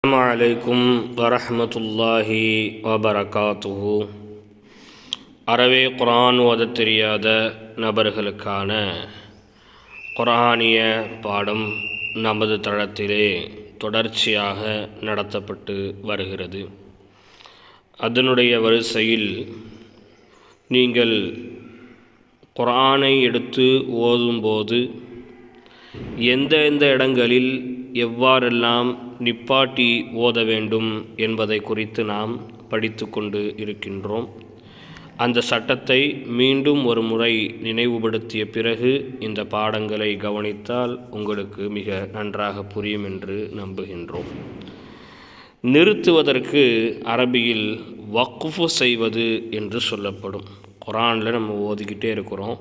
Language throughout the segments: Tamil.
அஸ்ஸலாமு அலைக்கும் வரஹ்மத்துல்லாஹி வபரகாத்துஹு. அறவே குர்ஆன் ஓதத் தெரியாத நபர்களுக்கான குர்ஆனிய பாடம் நமது தளத்திலே தொடர்ச்சியாக நடத்தப்பட்டு வருகிறது. அதனுடைய வரிசையில் நீங்கள் குர்ஆனை எடுத்து ஓதும்போது எந்தெந்த இடங்களில் எவ்வாறெல்லாம் நிப்பாட்டி ஓத வேண்டும் என்பதை குறித்து நாம் படித்து கொண்டு இருக்கின்றோம். அந்த சட்டத்தை மீண்டும் ஒரு முறை நினைவுபடுத்திய பிறகு இந்த பாடங்களை கவனித்தால் உங்களுக்கு மிக நன்றாக புரியும் என்று நம்புகின்றோம். நிறுத்துவதற்கு அரபியில் வக்ஃபு செய்வது என்று சொல்லப்படும். குர்ஆனில் நம்ம ஓதிக்கிட்டே இருக்கிறோம்,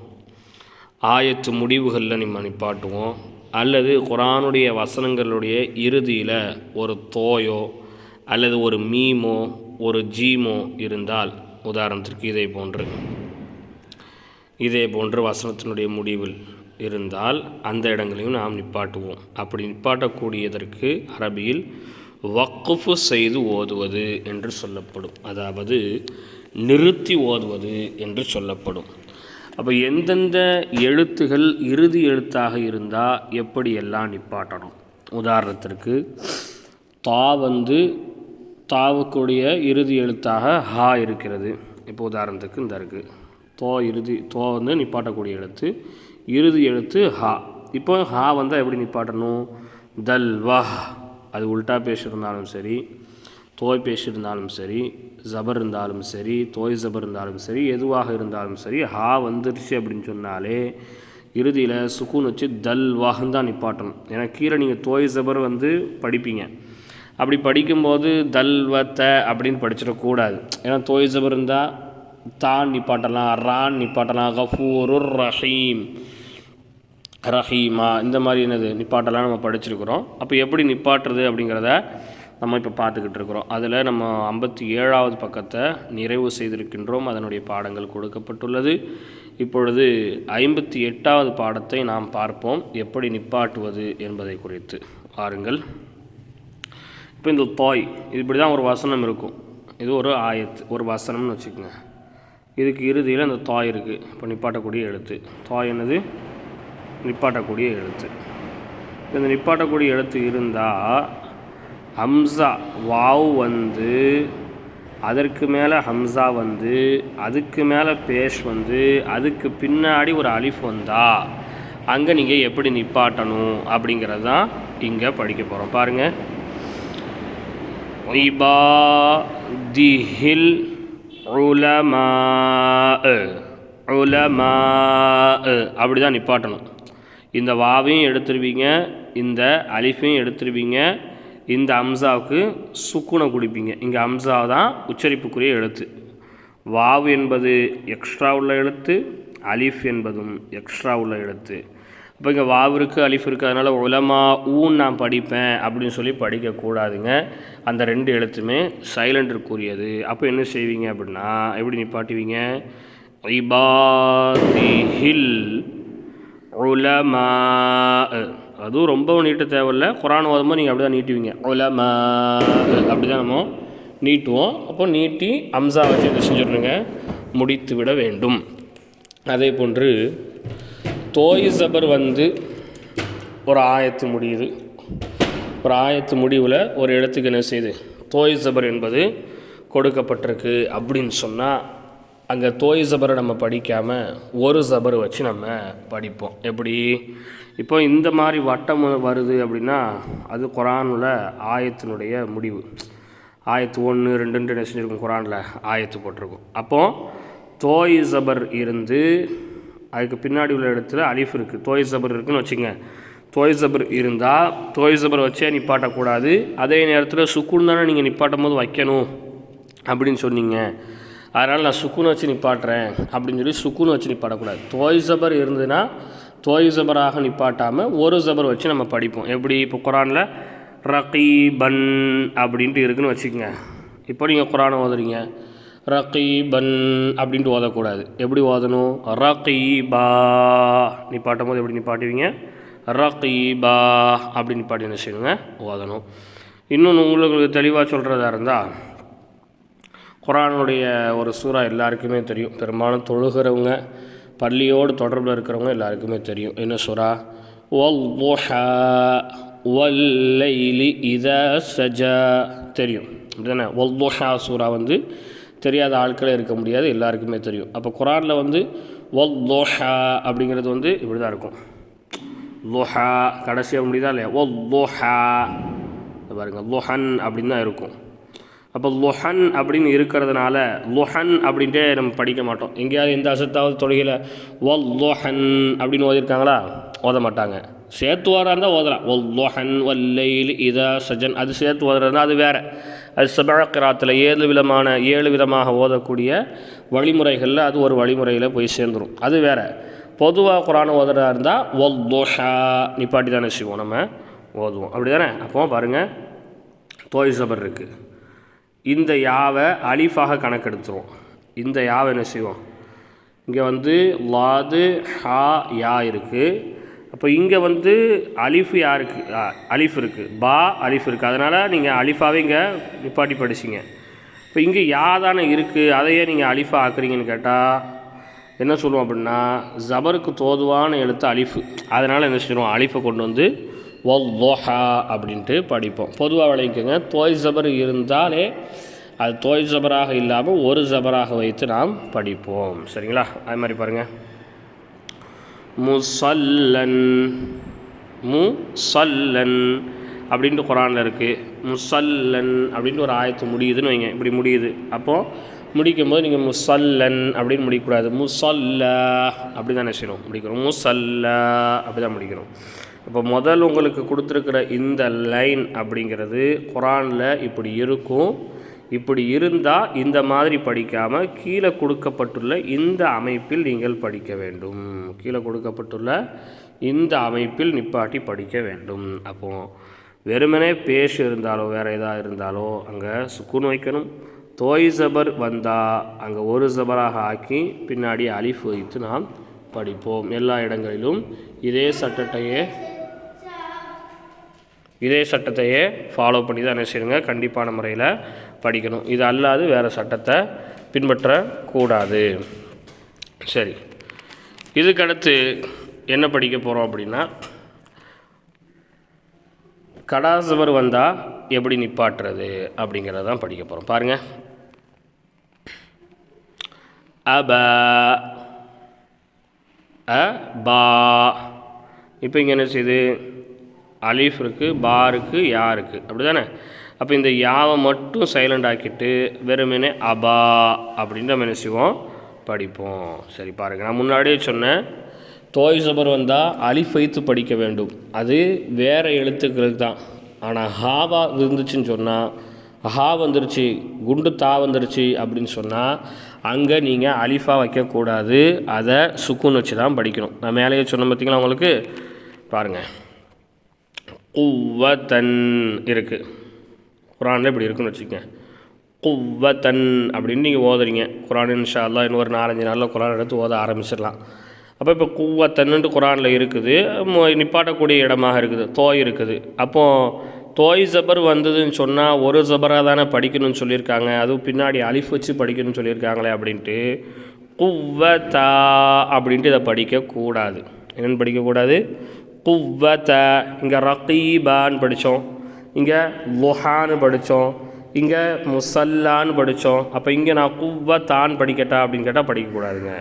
ஆயத்து முடிவுகளில் நம்ம நிப்பாட்டுவோம், அல்லது குர்ஆனுடைய வசனங்களுடைய இறுதியில் ஒரு தோயோ அல்லது ஒரு மீமோ ஒரு ஜீமோ இருந்தால், உதாரணத்திற்கு இதே போன்று வசனத்தினுடைய முடிவில் இருந்தால் அந்த இடங்களையும் நாம் நிப்பாட்டுவோம். அப்படி நிப்பாட்டக்கூடியதற்கு அரபியில் வக்ஃபு செய்து ஓதுவது என்று சொல்லப்படும், அதாவது நிறுத்தி ஓதுவது என்று சொல்லப்படும். அப்போ எந்தெந்த எழுத்துகள் இறுதி எழுத்தாக இருந்தால் எப்படியெல்லாம் நிப்பாட்டணும்? உதாரணத்திற்கு தாவுக்குடைய இறுதி எழுத்தாக ஹா இருக்கிறது. இப்போ உதாரணத்துக்கு இந்த இருக்குது தோ நிப்பாட்டக்கூடிய எழுத்து, இறுதி எழுத்து ஹா. இப்போ ஹா வந்தால் எப்படி நிப்பாட்டணும்? தல் வஹ், அது உல்டா பேசியிருந்தாலும் சரி, தோய் பேசியிருந்தாலும் சரி, ஜபர் இருந்தாலும் சரி, தோய் ஜபர் இருந்தாலும் சரி, எதுவாக இருந்தாலும் சரி, ஹா வந்துருச்சு அப்படின்னு சொன்னாலே இறுதியில் சுக்கூன் வச்சு தல் வாஹன் தான் நிப்பாட்டணும். ஏன்னா கீழே நீங்கள் தோய் ஜபர் படிப்பீங்க. அப்படி படிக்கும்போது தல் வத்த அப்படின்னு படிச்சிடக்கூடாது. ஏன்னா தோய் ஜபர் இருந்தால் தான் நிப்பாட்டலாம், ரான் நிப்பாட்டலாம், கஃபூருர் ரஹீம், ரஹீமா, இந்த மாதிரி நிப்பாட்டலாம் நம்ம படிச்சிருக்கிறோம். அப்போ எப்படி நிப்பாட்டுறது அப்படிங்கிறத நம்ம இப்போ பார்த்துக்கிட்டு இருக்கிறோம். அதில் நம்ம 57வது பக்கத்தை நிறைவு செய்திருக்கின்றோம். அதனுடைய பாடங்கள் கொடுக்கப்பட்டுள்ளது. இப்பொழுது 58வது பாடத்தை நாம் பார்ப்போம், எப்படி நிப்பாட்டுவது என்பதை குறித்து. பாருங்கள். இப்போ இந்த தோய், இப்படி தான் ஒரு வசனம் இருக்கும். இது ஒரு ஆயத்து, ஒரு வசனம்னு வச்சுக்கோங்க. இதுக்கு இறுதியில் இந்த தாய் இருக்குது. இப்போ நிப்பாட்டக்கூடிய எழுத்து தாய் என்னது? நிப்பாட்டக்கூடிய எழுத்து. இந்த நிப்பாட்டக்கூடிய எழுத்து இருந்தால் ஹம்சா வாவ் அதற்கு மேலே ஹம்சா அதுக்கு மேலே பேஷ் அதுக்கு பின்னாடி ஒரு அலிஃப் வந்தால் அங்கே நீங்கள் எப்படி நிப்பாட்டணும் அப்படிங்கிறது தான் இங்கே படிக்க போகிறோம். பாருங்கள். இபாதிஹில் உலமா அப்படி தான் நிப்பாட்டணும். இந்த வாவையும் எடுத்துருவீங்க, இந்த அலிஃபையும் எடுத்துருவீங்க, இந்த அம்சாவுக்கு சுக்குனை கொடுப்பீங்க. இங்கே அம்சா தான் உச்சரிப்புக்குரிய எழுத்து. வாவ் என்பது எக்ஸ்ட்ரா உள்ள எழுத்து, அலிஃப் என்பதும் எக்ஸ்ட்ரா உள்ள எழுத்து. இப்போ இங்கே வாவ் இருக்குது, அலிஃப் இருக்குது, அதனால் உலமா ஊன் நான் படிப்பேன் அப்படின்னு சொல்லி படிக்கக்கூடாதுங்க. அந்த ரெண்டு எழுத்துமே சைலண்டிற்குரியது. அப்போ என்ன செய்வீங்க அப்படின்னா, எப்படி நிப்பாட்டுவீங்க? இபாதிஹில் உலமா, அதுவும் ரொம்ப நீட்ட தேவையில்லை. குர்ஆன் ஓதும்போது நீங்கள் அப்படி தான் நீட்டுவீங்க. உலமா அப்படி தான் நம்ம நீட்டுவோம். அப்போ நீட்டி அம்சா வச்சு இதை செஞ்சுருங்க, முடித்து விட வேண்டும். அதே போன்று தோய் ஜபர் ஒரு ஆயத்து முடியுது. ஒரு ஆயத்து முடிவில் ஒரு எழுத்துக்கு என்ன செய்யுது? தோய் ஜபர் என்பது கொடுக்கப்பட்டிருக்கு அப்படின்னு சொன்னால் அங்கே தோய் ஜபரை நம்ம படிக்காமல் ஒரு ஜபர் வச்சு நம்ம படிப்போம். எப்படி? இப்போ இந்த மாதிரி வட்டம் வருது அப்படின்னா அது குர்ஆனில் ஆயத்தினுடைய முடிவு. ஆயத்து 1, 2 என்ன செஞ்சுருக்கும்? குர்ஆனில் ஆயத்து போட்டிருக்கும். அப்போது தோய் ஜபர் இருந்து அதுக்கு பின்னாடி உள்ள இடத்துல அலிஃப் இருக்குது, தோய் ஜபர் இருக்குதுன்னு வச்சுங்க. தோய் ஜபர் இருந்தால் தோய் ஜபர் வச்சே நிப்பாட்டக்கூடாது. அதே நேரத்தில் சுக்குன் தானே நீங்கள் நிப்பாட்டும் போது வைக்கணும் அப்படின்னு சொன்னீங்க. அதனால் நான் சுக்குன் வச்சு நிப்பாட்டுறேன் அப்படின்னு சொல்லி சுக்குன் வச்சு நிப்பாட்டக்கூடாது. தோய் ஜபர் இருந்ததுன்னா தோய் ஜபராக நிப்பாட்டாமல் ஒரு ஜபர் வச்சு நம்ம படிப்போம். எப்படி? இப்போ குர்ஆனில் ரகீபன் அப்படின்ட்டு இருக்குதுன்னு வச்சுக்கோங்க. இப்போ நீங்கள் குர்ஆனை ஓதுறீங்க, ரகீபன் அப்படின்ட்டு ஓதக்கூடாது. எப்படி ஓதணும்? ரகீபா நிப்பாட்டும் போது எப்படி நிப்பாட்டுவீங்க? ரகீபா அப்படி நிப்பாட்டி என்ன செய்யணுங்க? ஓதணும். இன்னொன்று உங்களுக்கு தெளிவாக சொல்கிறதா இருந்தால், குர்ஆனுடைய ஒரு சூறா எல்லாருக்குமே தெரியும். பெரும்பாலும் தொழுகிறவங்க, பள்ளியோடு தொடர்பில் இருக்கிறவங்க எல்லாருக்குமே தெரியும். என்ன சூறா? வல்துஹா வல்லைலி இதா சஜா. தெரியும் அப்படிதானே? வல்துஹா சூறா தெரியாத ஆட்களே இருக்க முடியாது, எல்லாருக்குமே தெரியும். அப்போ குர்ஆனில் வல்துஹா அப்படிங்கிறது இப்படி தான் இருக்கும். லுஹா கடைசியாக முடியுதா இல்லையா? வல்துஹா பாருங்கள், லுஹன் அப்படின்னு தான் இருக்கும். அப்போ லுஹன் அப்படின்னு இருக்கிறதுனால லுஹன் அப்படின்ட்டே நம்ம படிக்க மாட்டோம். எங்கேயாவது எந்த அசத்தாவது தொழுகையில் வல்லுஹன் அப்படின்னு ஓதிருக்காங்களா? ஓத மாட்டாங்க. சேர்த்து ஓதுறா இருந்தால் ஓதலாம். வல்லுஹன் வல்லைல் இதா சஜன், அது சேர்த்து ஓதுறதுனா அது வேறு. அது சபா கிராத்தில் 7 விதமாக ஓதக்கூடிய வழிமுறைகளில் அது ஒரு வழிமுறையில் போய் சேர்ந்துடும். அது வேறு. பொதுவாக குர்ஆன் ஓதுறதா இருந்தால் வல்துஹா நிப்பாட்டி தானே செய்வோம், நம்ம ஓதுவோம். அப்படி தானே? அப்போ பாருங்கள், தோய் சபர் இருக்குது. இந்த யாவை அலிஃபாக கணக்கெடுத்துருவோம். இந்த யாவை என்ன செய்வோம்? இங்கே லாது ஹா யா இருக்குது. அப்போ இங்கே அலிஃப் யா இருக்குது, அலிஃப் இருக்குது, பா அலிஃப் இருக்குது. அதனால் நீங்கள் அலிஃபாவே இங்கே நிப்பாட்டி படிச்சிங்க. இப்போ இங்கே யா தானே இருக்குது, அதையே நீங்கள் அலிஃபா ஆக்குறீங்கன்னு கேட்டால் என்ன சொல்லுவோம் அப்படின்னா, ஜபருக்கு தோதுவான எழுத்து அலிஃபு. அதனால் என்ன செய்வோம்? அலிஃபை கொண்டு வல்லுஹா அப்படின்ட்டு படிப்போம். பொதுவாக விளைவிக்கங்க, தோய் ஜபர் இருந்தாலே அது தோய் ஜபராக இல்லாமல் ஒரு ஜபராக வைத்து நாம் படிப்போம். சரிங்களா? அது மாதிரி பாருங்கள், முசல்லன் முசல்லன் அப்படின்ட்டு குர்ஆனில் இருக்குது. முசல்லன் அப்படின்ட்டு ஒரு ஆயத்து முடியுதுன்னு வைங்க, இப்படி முடியுது. அப்போது முடிக்கும்போது நீங்கள் முசல்லன் அப்படின்னு முடிக்கக்கூடாது, முசல்லா அப்படி தானே செய்யணும், முடிக்கணும். முசல்லா அப்படி தான் முடிக்கணும். இப்போ முதல் உங்களுக்கு கொடுத்துருக்கிற இந்த லைன் அப்படிங்கிறது குர்ஆனில் இப்படி இருக்கும். இப்படி இருந்தால் இந்த மாதிரி படிக்காமல் கீழே கொடுக்கப்பட்டுள்ள இந்த அமைப்பில் நீங்கள் படிக்க வேண்டும். கீழே கொடுக்கப்பட்டுள்ள இந்த அமைப்பில் நிப்பாட்டி படிக்க வேண்டும். அப்போது வெறுமனே பேஷ் இருந்தாலோ வேறு எதாக இருந்தாலோ அங்கே சுக்கூன் வைக்கணும். தோய் ஜபர் வந்தால் அங்கே ஒரு ஜபராக ஆக்கி பின்னாடி அலிஃப் வைத்து நாம் படிப்போம். எல்லா இடங்களிலும் இதே சட்டத்தையே ஃபாலோ பண்ணி தான் என்ன செய்யுங்க, கண்டிப்பான முறையில் படிக்கணும். இது அல்லாது வேறு சட்டத்தை பின்பற்றக்கூடாது. சரி, இதுக்கடுத்து என்ன படிக்க போகிறோம் அப்படின்னா, கடாசபர் வந்தால் எப்படி நிப்பாட்டுறது அப்படிங்கிறத தான் படிக்க போகிறோம். பாருங்கள், அபா பா. இப்போ இங்கே என்ன செய்யுது? அலிஃப் இருக்குது, பா இருக்குது, யா இருக்குது, அப்படி தானே? அப்போ இந்த யாவை மட்டும் சைலண்ட் ஆக்கிட்டு வெறுமனே அபா அப்படின்னு நம்ம என்ன செய்வோம், படிப்போம். சரி பாருங்கள், நான் முன்னாடியே சொன்னேன், தோய் சபர் வந்தால் அலிஃப் வைத்து படிக்க வேண்டும். அது வேறு எழுத்துக்களுக்கு தான். ஆனால் ஹாவா இருந்துச்சுன்னு சொன்னால், ஹா வந்துருச்சு, குண்டு தா வந்துருச்சு அப்படின்னு சொன்னால் அங்கே நீங்கள் அலிஃபா வைக்கக்கூடாது, அதை சுக்கூன் வச்சு தான் படிக்கணும். நான் மேலேயே சொன்ன பார்த்தீங்களா உங்களுக்கு? பாருங்கள், குவ்வத்தன் இருக்குது, குர்ஆனில் இப்படி இருக்குன்னு வச்சுக்கோங்க. குவ்வத்தன் அப்படின்னு நீங்கள் ஓதுறீங்க. குர்ஆன் இன்ஷா அல்லாஹ் இன்னும் ஒரு 4-5 நாளில் குர்ஆன் எடுத்து ஓத ஆரம்பிச்சிடலாம். அப்போ இப்போ குவ்வத்தன்னுட்டு குர்ஆனில் இருக்குது, நிப்பாட்டக்கூடிய இடமாக இருக்குது, தோய் இருக்குது. அப்போது தோய் ஜபர் வந்ததுன்னு சொன்னால் ஒரு ஜபராக தானே படிக்கணும்னு சொல்லியிருக்காங்க, அதுவும் பின்னாடி அலிஃப் வச்சு படிக்கணும்னு சொல்லியிருக்காங்களே அப்படின்ட்டு குவ்வத்தா அப்படின்ட்டு இதை படிக்கக்கூடாது. என்னென்னு படிக்கக்கூடாது? குவ்வத்த. இங்கே ரகீபான்னு படித்தோம், இங்கே லுஹான்னு படித்தோம், இங்கே முசல்லான்னு படித்தோம். அப்போ இங்கே நான் குவ்வத்தான் படிக்கட்டா அப்படின்னு கேட்டால் படிக்கக்கூடாதுங்க.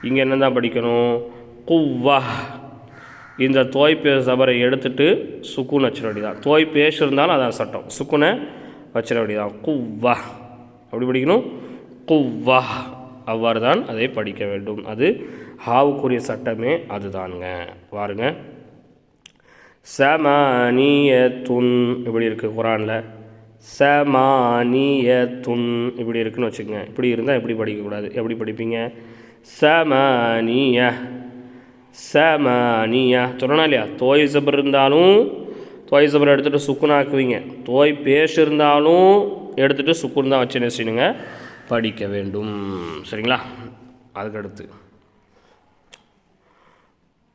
இங்கே என்ன தான் படிக்கணும்? குவ்வா. இந்த தோய் பேச சபரை எடுத்துகிட்டு சுக்கூன் வச்சிட வேண்டியதான். தோய் பேச இருந்தாலும் அதான் சட்டம், சுக்குனை வச்சிட வேண்டியதான். குவ்வா அப்படி படிக்கணும், குவ்வா அவ்வாறு தான் அதை படிக்க வேண்டும். அது ஹாவுக்குரிய சட்டமே அதுதானுங்க. பாருங்க, சமானியத்துன் இப்படி இருக்குது குர்ஆனில், சமானியத்துன் இப்படி இருக்குன்னு வச்சுக்கோங்க. இப்படி இருந்தால் எப்படி படிக்கக்கூடாது, எப்படி படிப்பீங்க? சமானிய சமானியா சொல்லணும் இல்லையா? தோய் ஜபர் இருந்தாலும் தோய் ஜபர் எடுத்துகிட்டு சுக்குன் ஆக்குவீங்க, தோய் பேஷ் இருந்தாலும் எடுத்துகிட்டு சுக்குன் தான் வச்சு என்ன செய்யணுங்க, படிக்க வேண்டும். சரிங்களா? அதுக்கடுத்து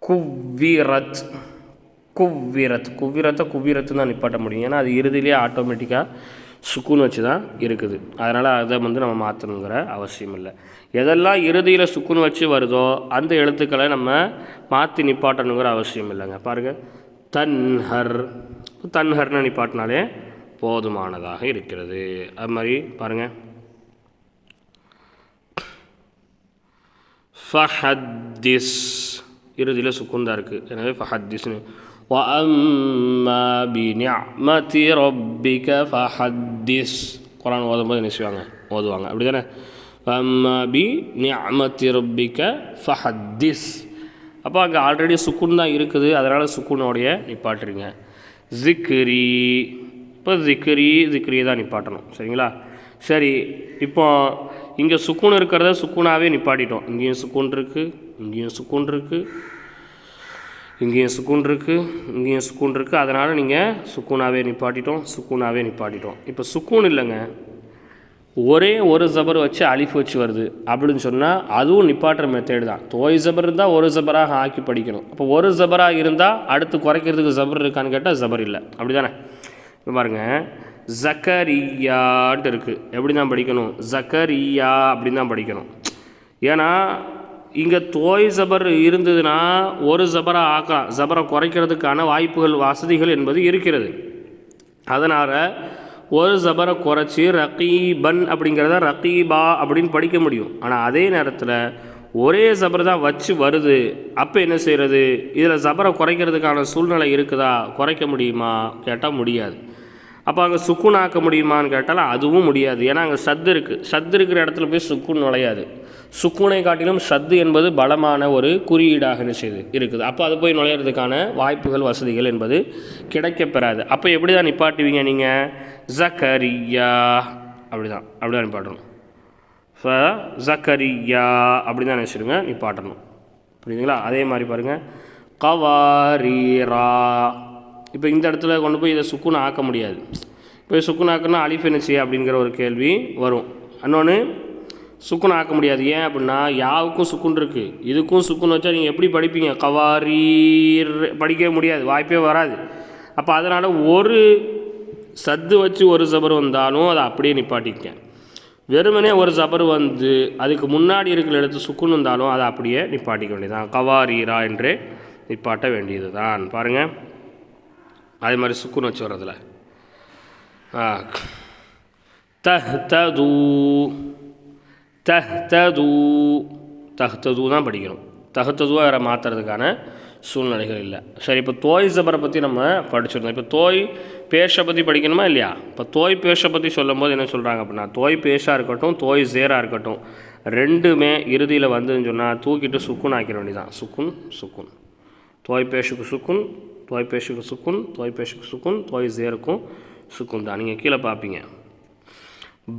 குவ்விரத். குவ்விரத்து தான் நிப்பாட்ட முடியும். ஏன்னா அது இறுதியிலே ஆட்டோமேட்டிக்காக சுக்குன் வச்சு தான் இருக்குது. அதனால் அதை நம்ம மாற்றணுங்கிற அவசியம் இல்லை. எதெல்லாம் இறுதியில் சுக்குன் வச்சு வருதோ அந்த எழுத்துக்களை நம்ம மாற்றி நிப்பாட்டணுங்கிற அவசியம் இல்லைங்க. பாருங்கள், தன்ஹர்னு நிப்பாட்டினாலே போதுமானதாக இருக்கிறது. அது மாதிரி பாருங்கள், ஃபஹத்திஸ் இறுதியில் சுக்குன் தான் இருக்குது. எனவே ஃபஹத்திஸ்னு. وَأَمَّا بِنِعْمَةِ رَبِّكَ فَحَدِّثْ குர்ஆன் ஓதும்போது என்ன செய்வாங்க? ஓதுவாங்க. அப்படி தானே? وَأَمَّا بِنِعْمَةِ رَبِّكَ فَحَدِّثْ. அப்போ அங்கே ஆல்ரெடி சுக்குன் தான் இருக்குது, அதனால் சுக்குனோடைய நிப்பாட்டுறீங்க. ஜிக்ரி, இப்போ ஜிக்ரி தான் நிப்பாட்டணும். சரிங்களா? சரி, இப்போ இங்கே சுக்குன் இருக்கிறத சுக்குனாகவே நிப்பாட்டிட்டோம். இங்கேயும் சுக்குன் இருக்குது, இங்கேயும் சுக்குன் இருக்குது, இங்கேயும் சுக்குன் இருக்குது, இங்கேயும் சுக்குன் இருக்குது. அதனால் நீங்கள் சுக்குனாகவே நிப்பாட்டிட்டோம். இப்போ சுக்குன் இல்லைங்க, ஒரே ஒரு ஜபர் வச்சு அலிஃப் வச்சு வருது அப்படின்னு சொன்னால் அதுவும் நிப்பாட்டுற மெத்தேடு தான். தோய் ஜபர் இருந்தால் ஒரு ஜபராக ஆக்கி படிக்கணும். அப்போ ஒரு ஜபராக இருந்தால் அடுத்து குறைக்கிறதுக்கு ஜபர் இருக்கான்னு கேட்டால் ஜபர் இல்லை. அப்படி தானே? இப்போ பாருங்கள், ஜக்கரியான்ட்டு இருக்குது. எப்படி தான் படிக்கணும்? ஜக்கரியா அப்படின்னு தான் படிக்கணும். ஏன்னா இங்கே தோய் ஜபர் இருந்ததுன்னா ஒரு ஜபராக ஆக்கலாம். ஜபரை குறைக்கிறதுக்கான வாய்ப்புகள், வசதிகள் என்பது இருக்கிறது. அதனால் ஒரு ஜபரை குறைச்சி ரகீபன் அப்படிங்கிறத ரகீபா அப்படின்னு படிக்க முடியும். ஆனால் அதே நேரத்தில் ஒரே ஜபர் தான் வச்சு வருது. அப்போ என்ன செய்கிறது? இதில் ஜபரை குறைக்கிறதுக்கான சூழ்நிலை இருக்குதா? குறைக்க முடியுமா கேட்டால் முடியாது. அப்போ அங்கே சுக்குன் ஆக்க முடியுமான்னு கேட்டால் அதுவும் முடியாது. ஏன்னா அங்கே சத்து இருக்குது. சத்து இருக்கிற இடத்துல போய் சுக்குன் நுழையாது. சுக்குனை காட்டிலும் சத்து என்பது பலமான ஒரு குறியீடாக இருக்குது. அப்போ அது போய் நுழையிறதுக்கான வாய்ப்புகள், வசதிகள் என்பது கிடைக்கப்பெறாது. அப்போ எப்படி தான் நிப்பாட்டுவீங்க நீங்கள்? ஜக்கரியா அப்படிதான் நிப்பாட்டணும். ஜக்கரியா அப்படி தான் நினச்சிடுங்க, நிப்பாட்டணும். புரியுதுங்களா? அதே மாதிரி பாருங்கள், கவாரீரா. இப்போ இந்த இடத்துல கொண்டு போய் இதை சுக்குன் ஆக்க முடியாது. இப்போ சுக்குன் ஆக்கணும்னா அலிஃப் என்ன செய்ய அப்படிங்கிற ஒரு கேள்வி வரும். இன்னொன்று, சுக்குன் ஆக்க முடியாது. ஏன் அப்படின்னா யாவுக்கும் சுக்குன் இருக்குது, இதுக்கும் சுக்குன் வச்சா நீங்கள் எப்படி படிப்பீங்க? கவாரீர் படிக்கவே முடியாது, வாய்ப்பே வராது. அப்போ அதனால் ஒரு சத்து வச்சு ஒரு ஜபர் வந்தாலும் அதை அப்படியே நிப்பாட்டிக்க. வெறுமனே ஒரு ஜபர் வந்து அதுக்கு முன்னாடி இருக்கிற இடத்து சுக்குன் வந்தாலும் அதை அப்படியே நிப்பாட்டிக்க வேண்டியதுதான். கவாரீரா என்று நிப்பாட்ட வேண்டியது தான். பாருங்கள், அதே மாதிரி சுக்குன் வச்சு வர்றதில்ல. தஹ்தது தான் படிக்கணும். தஹ்ததுவாக வேறு மாற்றுறதுக்கான சூழ்நிலைகள் இல்லை. சரி, இப்போ தோய் ஜபரை பற்றி நம்ம படிச்சிருந்தோம். இப்போ தோய் பேஷை பற்றி படிக்கணுமா இல்லையா? இப்போ தோய் பேஷை பற்றி சொல்லும் போது என்ன சொல்கிறாங்க அப்படின்னா, தோய் பேஷாக இருக்கட்டும், தோய் ஜேராக இருக்கட்டும், ரெண்டுமே இறுதியில் வந்துன்னு சொன்னால் தூக்கிட்டு சுக்குன் ஆக்கிற வேண்டியதான். சுக்குன். தோய் பேஷுக்கு சுக்குன், தோய் பேஷுக்கு சுக்குன், தோய் பேஷுக்கு சுக்குன், தோய் ஜேருக்கும் சுக்குன் தான். நீங்கள் கீழே பார்ப்பீங்க.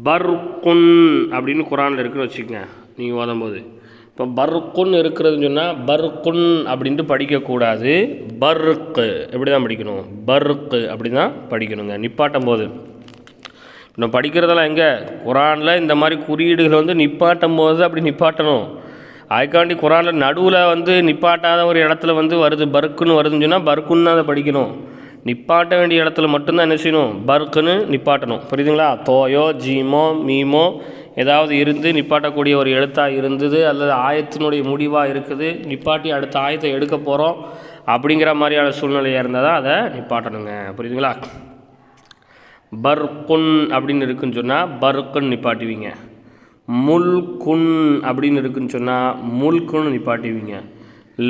பர்குன் அப்படின்னு குரானில் இருக்குன்னு வச்சுக்கோங்க நீங்கள் ஓதும்போது. இப்போ பர்குன் இருக்கிறதுன்னு சொன்னால் பர்குன் அப்படின்ட்டு படிக்கக்கூடாது. பர்க்கு எப்படி தான் படிக்கணும்? பர்க்கு அப்படி தான் படிக்கணுங்க நிப்பாட்டும் போது. நம்ம படிக்கிறதெல்லாம் எங்கே? குரானில் இந்த மாதிரி குறியீடுகள் வந்து நிப்பாட்டும் போது அப்படி நிப்பாட்டணும். அதுக்காண்டி குரானில் நடுவில் நிப்பாட்டாத ஒரு இடத்துல வருது, பர்க்குன்னு வருதுன்னு சொன்னால் பர்க்குன்னு தான் அதை படிக்கணும். நிப்பாட்ட வேண்டிய இடத்துல மட்டும்தான் என்ன செய்யணும்? பர்க்குன்னு நிப்பாட்டணும். புரியுதுங்களா? தோயோ ஜீமோ மீமோ ஏதாவது இருந்து நிப்பாட்டக்கூடிய ஒரு எழுத்தாக இருந்தது, அல்லது ஆயத்தினுடைய முடிவாக இருக்குது, நிப்பாட்டி அடுத்த ஆயத்தை எடுக்க போகிறோம் அப்படிங்கிற மாதிரியான சூழ்நிலையாக இருந்தால் தான் அதை நிப்பாட்டணுங்க. புரியுதுங்களா? பர்குன் அப்படின்னு இருக்குன்னு சொன்னால் பர்க்குன்னு நிப்பாட்டுவீங்க. முல்குன் அப்படின்னு இருக்குன்னு சொன்னால் முல்குன்னு நிப்பாட்டுவீங்க.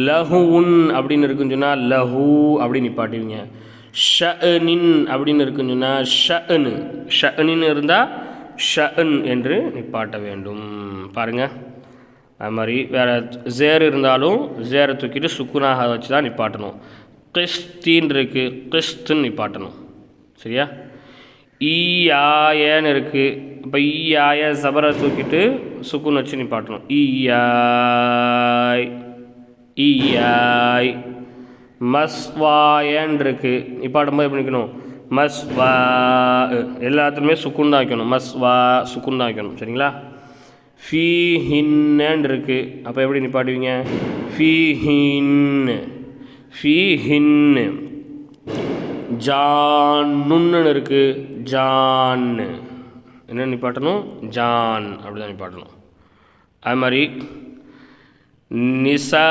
லஹுன் அப்படின்னு இருக்குன்னு சொன்னால் லஹு அப்படின்னு நிப்பாட்டுவீங்க. ஷஅனின் அப்படின்னு இருக்குன்னு சொன்னால் ஷஅனின்னு இருந்தால் ஷஅன் என்று நிப்பாட்ட வேண்டும். பாருங்கள், அது மாதிரி வேறு ஜேர் இருந்தாலும் ஜேரை தூக்கிட்டு சுக்குனாக வச்சு தான் நிப்பாட்டணும். கிறிஸ்தின் இருக்குது, கிறிஸ்துன்னு நிப்பாட்டணும். சரியா? ஈயாயன்னு இருக்குது. இப்போ ஈயாய ஜபரை தூக்கிட்டு சுக்குன் வச்சு நிப்பாட்டணும். ஈயாய். மஸ்வாயன் இருக்குது. நிப்பாட்டும்போது எப்படி நிற்கணும்? மஸ்வா. எல்லாத்துலேயுமே சுக்குன் தான் வைக்கணும். மஸ்வா சுக்குன் தான் வைக்கணும். சரிங்களா? ஃபீஹின்னு இருக்குது. அப்போ எப்படி நிப்பாட்டுவீங்க? ஃபீஹின்னு. ஜான்னு இருக்குது, ஜான்னு என்ன நிப்பாட்டணும், ஜான் அப்படி தான் நிப்பாட்டணும். அது மாதிரி நிசா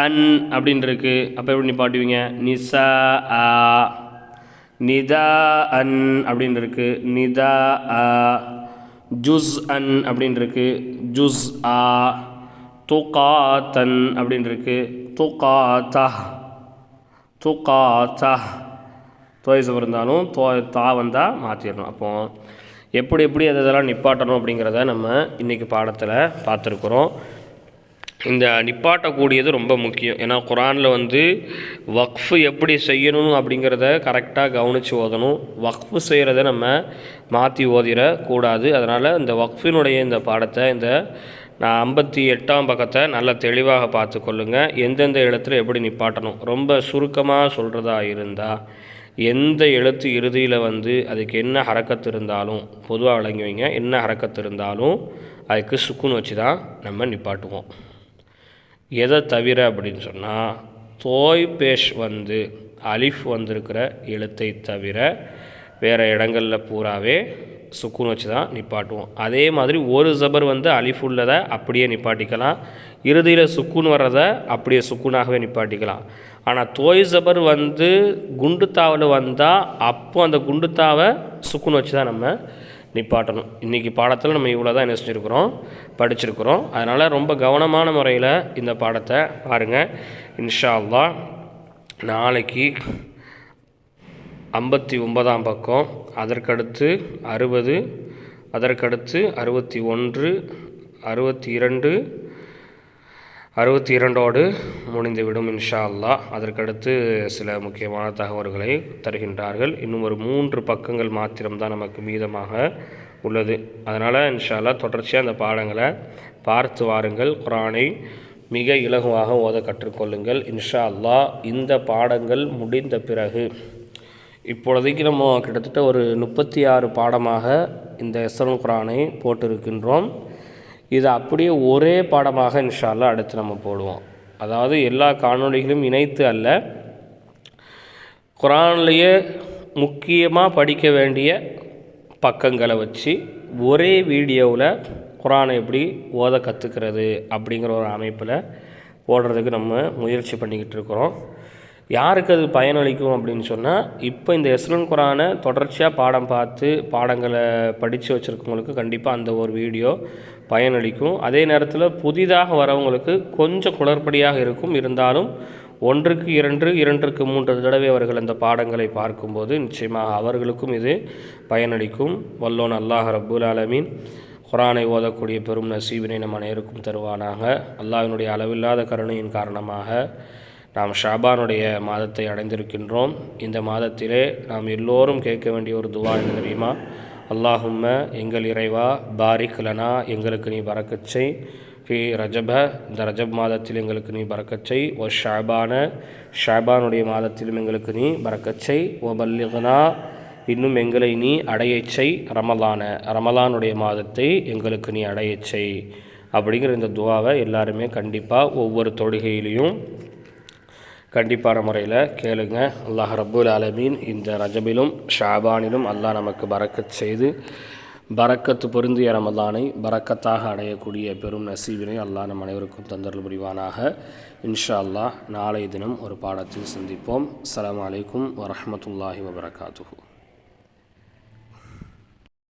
அன் அப்படின்னு இருக்குது, அப்போ எப்படி நிப்பாட்டுவீங்க, நிசா ஆ. நிதா அன் அப்படின்னு இருக்குது, நிதா ஆ. ஜுஸ் அன் அப்படின்னு இருக்குது, ஜுஸ் ஆ. துகாத்தன் அப்படின்னு இருக்குது, துகாத்தா. துகாத்தா தோய்ஸ் இருந்தாலும் தா வந்தால் மாற்றிடணும். அப்போது எப்படி எப்படி அதெல்லாம் நிப்பாட்டணும் அப்படிங்கிறத நம்ம இன்றைக்கி பாடத்தில் பார்த்துருக்குறோம். இந்த நிப்பாட்டக்கூடியது ரொம்ப முக்கியம். ஏன்னா குரானில் வந்து வக்ஃபு எப்படி செய்யணும் அப்படிங்கிறத கரெக்டாக கவனித்து ஓதணும். வக்ஃபு செய்கிறத நம்ம மாற்றி ஓதிடக்கூடாது. அதனால் இந்த வக்ஃபினுடைய இந்த பாடத்தை இந்த நான் 58ஆம் பக்கத்தை நல்லா தெளிவாக பார்த்து கொள்ளுங்கள். எந்தெந்த எழுத்தில் எப்படி நிப்பாட்டணும், ரொம்ப சுருக்கமாக சொல்கிறதா இருந்தால் எந்த எழுத்து இறுதியில் வந்து அதுக்கு என்ன ஹரக்கத்து இருந்தாலும் பொதுவாக விளங்கி வைங்க. என்ன ஹரக்கத்து இருந்தாலும் அதுக்கு சுக்குன்னு வச்சு தான் நம்ம நிப்பாட்டுவோம். எதை தவிர அப்படின்னு சொன்னால் தோய் பேஷ் வந்து அலிஃப் வந்திருக்கிற எழுத்தை தவிர வேறு இடங்களில் பூராவே சுக்குன்னு வச்சு தான் நிப்பாட்டுவோம். அதே மாதிரி ஒரு ஜபர் வந்து அலிஃப் உள்ளதை அப்படியே நிப்பாட்டிக்கலாம், இறுதியில் சுக்குன்னு வர்றதை அப்படியே சுக்குனாகவே நிப்பாட்டிக்கலாம். ஆனால் தோய் ஜபர் வந்து குண்டுத்தாவில் வந்தால் அப்போ அந்த குண்டுத்தாவை சுக்குன்னு வச்சு தான் நம்ம நிப்பாட்டணும். இன்றைக்கி பாடத்தில் நம்ம இவ்வளோ தான் என்ன செஞ்சுருக்குறோம், படிச்சிருக்கிறோம். அதனால் ரொம்ப கவனமான முறையில் இந்த பாடத்தை பாருங்கள். இன்ஷா அல்லாஹ் நாளைக்கு 59ஆம் பக்கம், அதற்கடுத்து 60, அதற்கடுத்து 61, 62, 62ஓடு முடிந்துவிடும் இன்ஷா அல்லாஹ். அதற்கடுத்து சில முக்கியமான தகவல்களை தருகின்றார்கள். இன்னும் ஒரு 3 பக்கங்கள் மாத்திரம்தான் நமக்கு மீதமாக உள்ளது. அதனால் இன்ஷா அல்லாஹ் தொடர்ச்சியாக அந்த பாடங்களை பார்த்து வாருங்கள். குர்ஆனை மிக இலகுவாக ஓத கற்றுக்கொள்ளுங்கள் இன்ஷா அல்லாஹ். இந்த பாடங்கள் முடிந்த பிறகு இப்பொழுதைக்கு நம்ம கிட்டத்தட்ட ஒரு 36 பாடமாக இந்த யஸ்ஸருல் குர்ஆனை போட்டிருக்கின்றோம். இது அப்படியே ஒரே பாடமாக இன்ஷா அல்லாஹ் அடுத்து நம்ம போடுவோம். அதாவது எல்லா காணொளிகளும் இணைத்து அல்ல, குர்ஆன்லேயே முக்கியமாக படிக்க வேண்டிய பக்கங்களை வச்சு ஒரே வீடியோவில் குர்ஆனை எப்படி ஓத கற்றுக்கிறது அப்படிங்கிற ஒரு அமைப்பில் போடுறதுக்கு நம்ம முயற்சி பண்ணிக்கிட்டு இருக்கிறோம். யாருக்கு அது பயனளிக்கும் அப்படின்னு சொன்னால், இப்போ இந்த யஸ்ஸருல் குர்ஆனை தொடர்ச்சியாக பாடம் பார்த்து பாடங்களை படித்து வச்சுருக்கவங்களுக்கு கண்டிப்பாக அந்த ஒரு வீடியோ பயனளிக்கும். அதே நேரத்தில் புதிதாக வரவங்களுக்கு கொஞ்சம் குளறுபடியாக இருக்கும். இருந்தாலும் 1க்கு 2, 2க்கு 3 தடவை அவர்கள் அந்த பாடங்களை பார்க்கும்போது நிச்சயமாக அவர்களுக்கும் இது பயனளிக்கும். வல்லோன் அல்லாஹ் ரப்புல் ஆலமீன் குர்ஆனை ஓதக்கூடிய பெரும் நசீபினை நம் அனைவருக்கும் தருவானாக. அல்லாஹ்வினுடைய அளவில்லாத கருணையின் காரணமாக நாம் ஷாபானுடைய மாதத்தை அடைந்திருக்கின்றோம். இந்த மாதத்திலே நாம் எல்லோரும் கேட்க வேண்டிய ஒரு துவா என்ன தெரியுமா? அல்லாஹும்ம எங்கள் இறைவா பாரிக் லனா எங்களுக்கு நீ பரக்கச் செய், ஃபி ரஜப இந்த ரஜப் மாதத்தில் எங்களுக்கு நீ பரக்கச் செய், ஒ ஷாபான ஷாபானுடைய மாதத்திலும் எங்களுக்கு நீ பரக்கச் செய், ஒ பல்லிகனா இன்னும் எங்களை நீ அடையச் செய், ரமலானுடைய மாதத்தை எங்களுக்கு நீ அடையச் செய் அப்படிங்கிற இந்த துவாவை எல்லாருமே கண்டிப்பாக ஒவ்வொரு தொழுகையிலையும் கண்டிப்பான முறையில் கேளுங்க. அல்லாஹ் ரப்புல் ஆலமீன் இந்த ரஜபிலும் ஷாபானிலும் அல்லாஹ் நமக்கு பரக்கத் செய்து பரக்கத்து பொருந்திய ரமலானை பரக்கத்தாக அடையக்கூடிய பெரும் நசீபினை அல்லாஹ் நம் அனைவருக்கும் தந்தருள் புரிவானாக. இன்ஷா அல்லாஹ் நாளை தினம் ஒரு பாடத்தில் சந்திப்போம். அஸ்ஸலாமு அலைக்கும் வரஹ்மத்துல்லாஹி வபரகாத்துஹு.